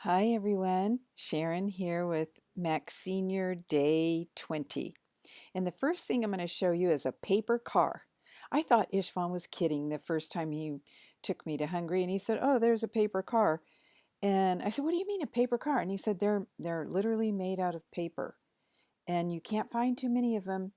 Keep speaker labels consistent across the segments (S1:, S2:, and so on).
S1: Hi everyone, Sharon here with Max Senior Day 20. And the first thing I'm going to show you is a paper car. I thought Ishvan was kidding the first time he took me to Hungary and he said, "Oh, there's a paper car." And I said, "What do you mean a paper car?" And he said, "They're literally made out of paper. And you can't find too many of them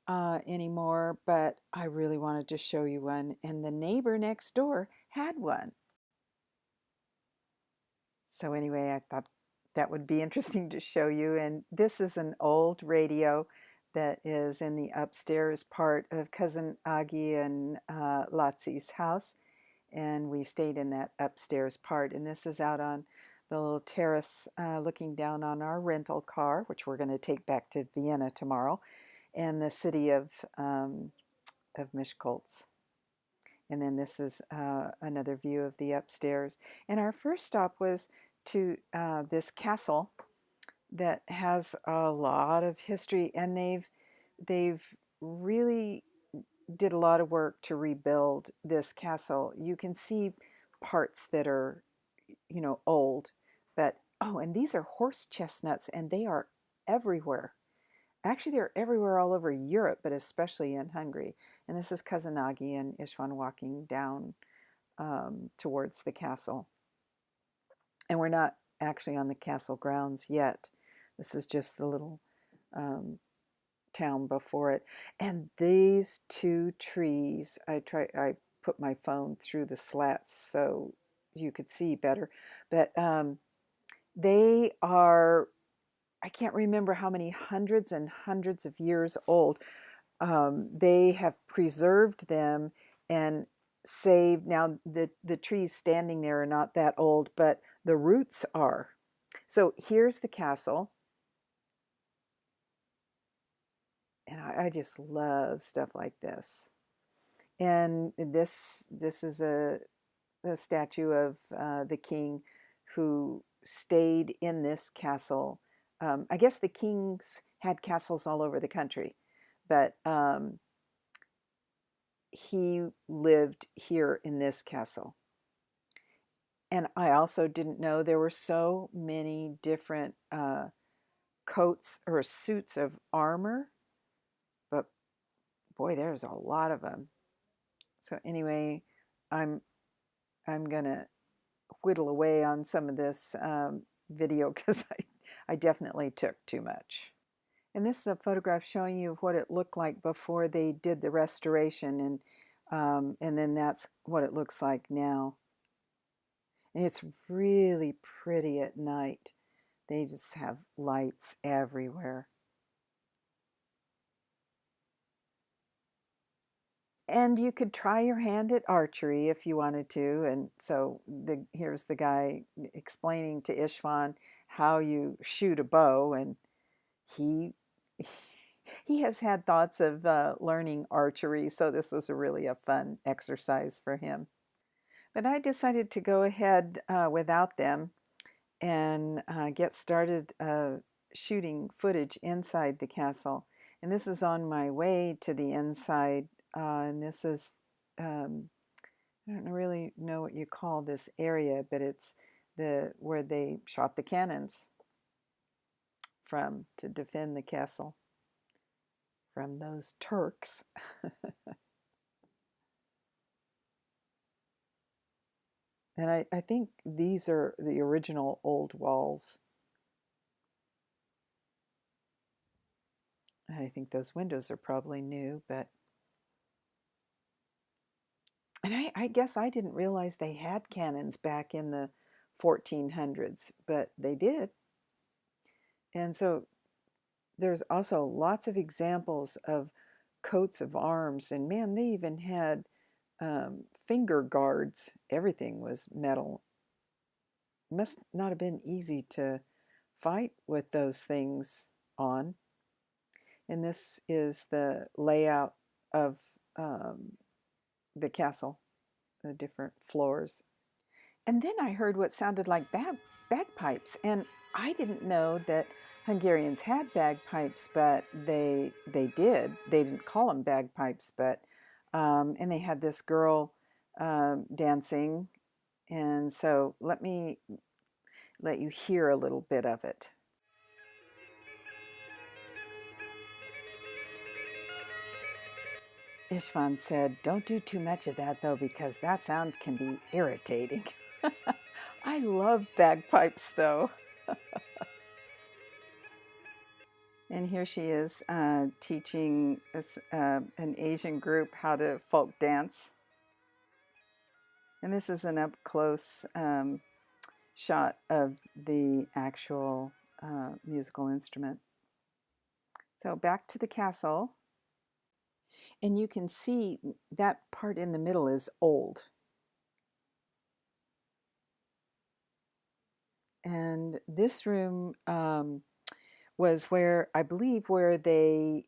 S1: anymore, but I really wanted to show you one." And the neighbor next door had one. So anyway, I thought that would be interesting to show you. And this is an old radio that is in the upstairs part of Cousin Aggie and Latsi's house. And we stayed in that upstairs part. And this is out on the little terrace looking down on our rental car, which we're going to take back to Vienna tomorrow, and the city of Miskolc. And then this is another view of the upstairs. And our first stop was to this castle that has a lot of history, and they've really did a lot of work to rebuild this castle. You can see parts that are, old, but oh, and these are horse chestnuts, and they are everywhere. Actually, they're everywhere all over Europe, but especially in Hungary. And this is Kazanagi and Ishvan walking down towards the castle. And we're not actually on the castle grounds yet. This is just the little um, town before it. And these two trees, I put my phone through the slats so you could see better, but they are, I can't remember how many hundreds and hundreds of years old. They have preserved them and saved. Now, the trees standing there are not that old, but the roots are. So here's the castle. And I just love stuff like this. And this is a statue of the king who stayed in this castle. I guess the kings had castles all over the country, but he lived here in this castle. And I also didn't know there were so many different coats or suits of armor, but boy, there's a lot of them. So anyway, I'm I'm gonna whittle away on some of this video because I definitely took too much. And this is a photograph showing you what it looked like before they did the restoration, and then that's what it looks like now. And it's really pretty at night. They just have lights everywhere. And you could try your hand at archery if you wanted to. And so here's the guy explaining to Ishvan how you shoot a bow, and he he has had thoughts of learning archery, so this was really a fun exercise for him. But I decided to go ahead without them and get started shooting footage inside the castle. And this is on my way to the inside, and this is, I don't really know what you call this area, but it's where they shot the cannons from to defend the castle from those Turks. And I think these are the original old walls. I think those windows are probably new, but and I guess I didn't realize they had cannons back in the 1400s, but they did. And so there's also lots of examples of coats of arms, and man, they even had finger guards. Everything was metal. Must not have been easy to fight with those things on. And this is the layout of um, the castle, the different floors. And then I heard what sounded like bagpipes, and I didn't know that Hungarians had bagpipes, but they did. They didn't call them bagpipes, but and they had this girl dancing, and so let you hear a little bit of it. Ishvan said, "Don't do too much of that though, because that sound can be irritating." I love bagpipes though. And here she is teaching an Asian group how to folk dance. And this is an up close shot of the actual musical instrument. So back to the castle. And you can see that part in the middle is old. And this room was where, I believe, where they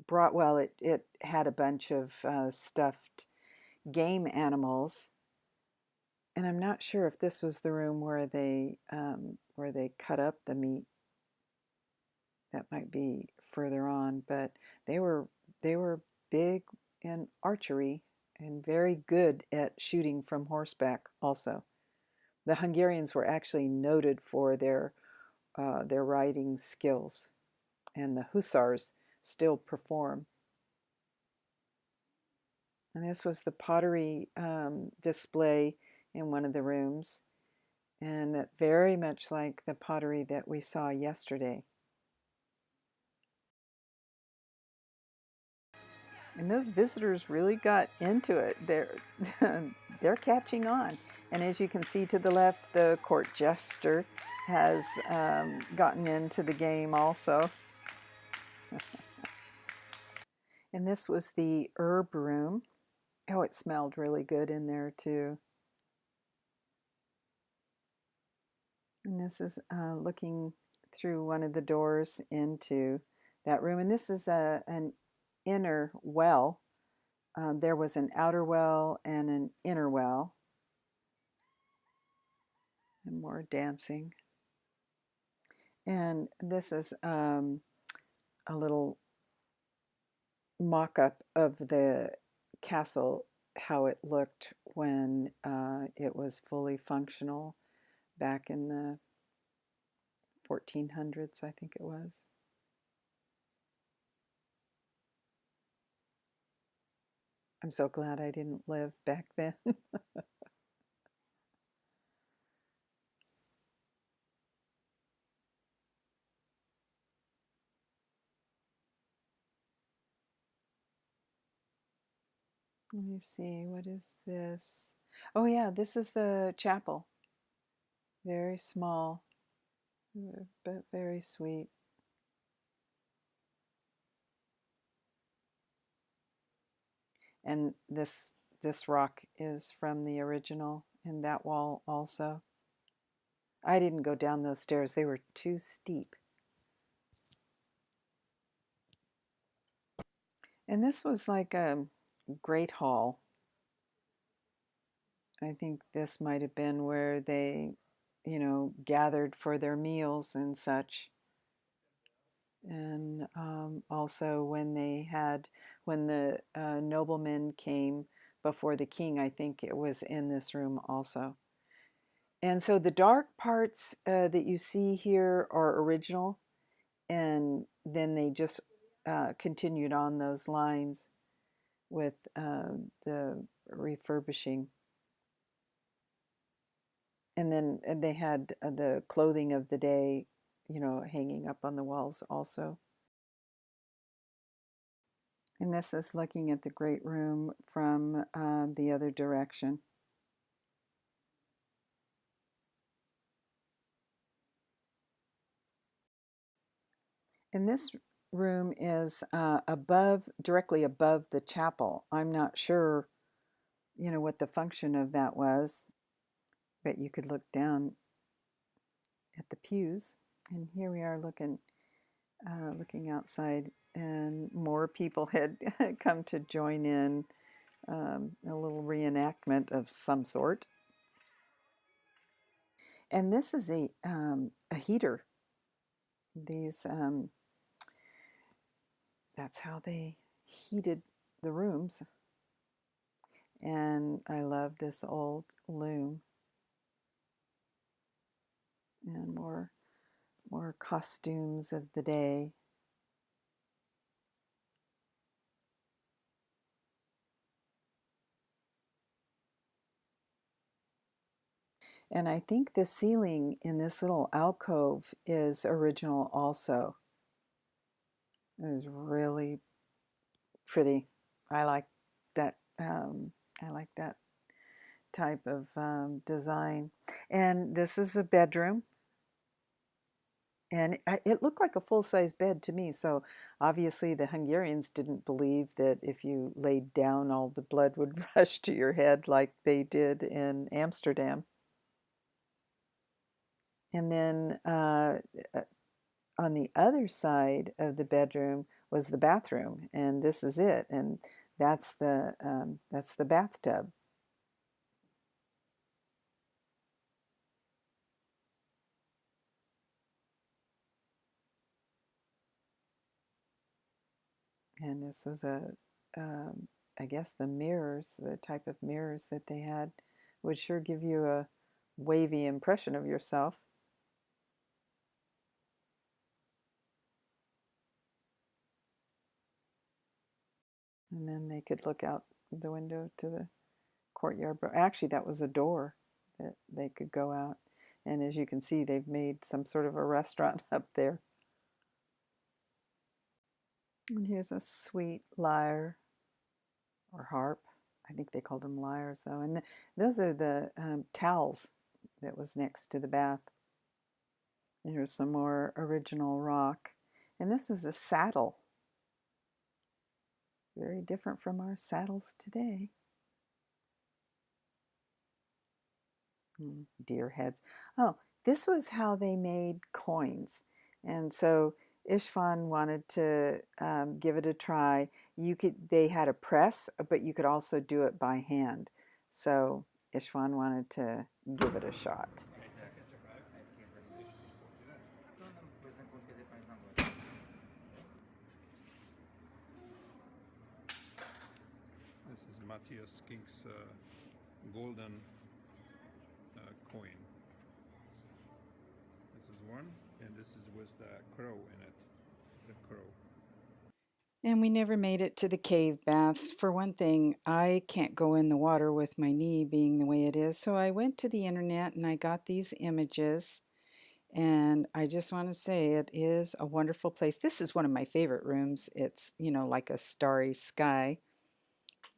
S1: brought, well, it had a bunch of stuffed game animals. And I'm not sure if this was the room where they cut up the meat. That might be further on, but they were big in archery and very good at shooting from horseback also. The Hungarians were actually noted for their riding skills, and the hussars still perform. And this was the pottery display in one of the rooms, and very much like the pottery that we saw yesterday. And those visitors really got into it. They're catching on. And as you can see to the left, the court jester has gotten into the game also. And this was the herb room. Oh, it smelled really good in there too. And this is looking through one of the doors into that room. And this is an inner well. There was an outer well and an inner well. And more dancing. And this is a little mock-up of the castle, how it looked when it was fully functional back in the 1400s, I think it was. I'm so glad I didn't live back then. Let me see, what is this? Oh yeah, this is the chapel. Very small, but very sweet. And this rock is from the original, and that wall also. I didn't go down those stairs, they were too steep. And this was like a great hall. I think this might have been where they, gathered for their meals and such. And also when the noblemen came before the king, I think it was in this room also. And so the dark parts that you see here are original, and then they just continued on those lines with the refurbishing. And then they had the clothing of the day, hanging up on the walls also. And this is looking at the great room from the other direction. And this room is directly above the chapel. I'm not sure, what the function of that was, but you could look down at the pews. And here we are looking outside, and more people had come to join in a little reenactment of some sort. And this is a heater. These that's how they heated the rooms. And I love this old loom. And more costumes of the day. And I think the ceiling in this little alcove is original also. It was really pretty. I like that. I like that type of design. And this is a bedroom. And it looked like a full-size bed to me. So obviously the Hungarians didn't believe that if you laid down, all the blood would rush to your head like they did in Amsterdam. And then on the other side of the bedroom was the bathroom, and this is it. And that's the bathtub. And this was I guess the mirrors, the type of mirrors that they had, would sure give you a wavy impression of yourself. And then they could look out the window to the courtyard. But actually, that was a door that they could go out. And as you can see, they've made some sort of a restaurant up there. And here's a sweet lyre or harp. I think they called them lyres, though. And those are the towels that was next to the bath. And here's some more original rock. And this was a saddle. Very different from our saddles today. Deer heads. Oh, this was how they made coins. And so Istvan wanted to give it a try. They had a press, but you could also do it by hand. So Istvan wanted to give it a shot.
S2: This is Matthias Kink's golden coin. This is one, and this is with the crow in it. It's a crow.
S1: And we never made it to the cave baths. For one thing, I can't go in the water with my knee being the way it is. So I went to the internet and I got these images. And I just want to say it is a wonderful place. This is one of my favorite rooms. It's, like a starry sky.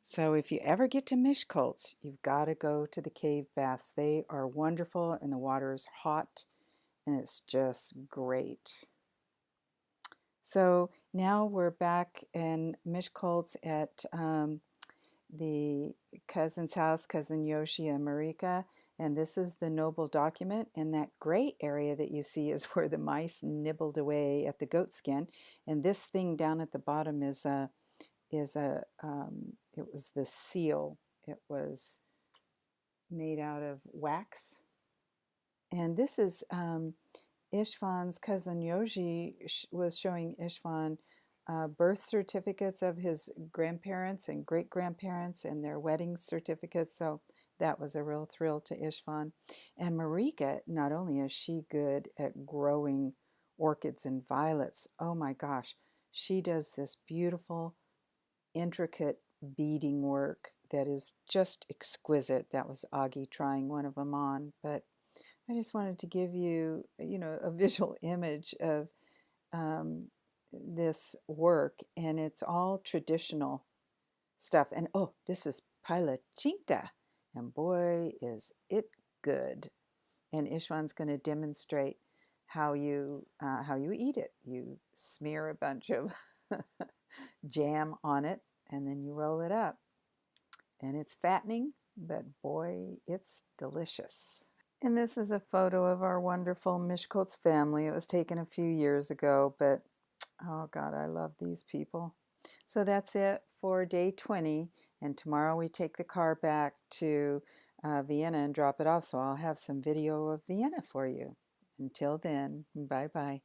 S1: So if you ever get to Miskolc, you've got to go to the cave baths. They are wonderful and the water is hot and it's just great. So now we're back in Miskolc at the cousin's house, cousin Yoshi and Marika, and this is the noble document. And that gray area that you see is where the mice nibbled away at the goat skin. And this thing down at the bottom is it was the seal. It was made out of wax. And this is Istvan's cousin Yoshi was showing Istvan birth certificates of his grandparents and great-grandparents and their wedding certificates. So that was a real thrill to Istvan. And Marika, not only is she good at growing orchids and violets, oh my gosh, she does this beautiful, intricate beading work that is just exquisite. That was Augie trying one of them on, but I just wanted to give you, a visual image of this work, and it's all traditional stuff. And oh, this is palachinta, and boy, is it good. And Istvan's going to demonstrate how you eat it. You smear a bunch of jam on it, and then you roll it up. And it's fattening, but boy, it's delicious. And this is a photo of our wonderful Miskolc family. It was taken a few years ago, but oh God, I love these people. So that's it for day 20. And tomorrow we take the car back to Vienna and drop it off. So I'll have some video of Vienna for you. Until then, bye-bye.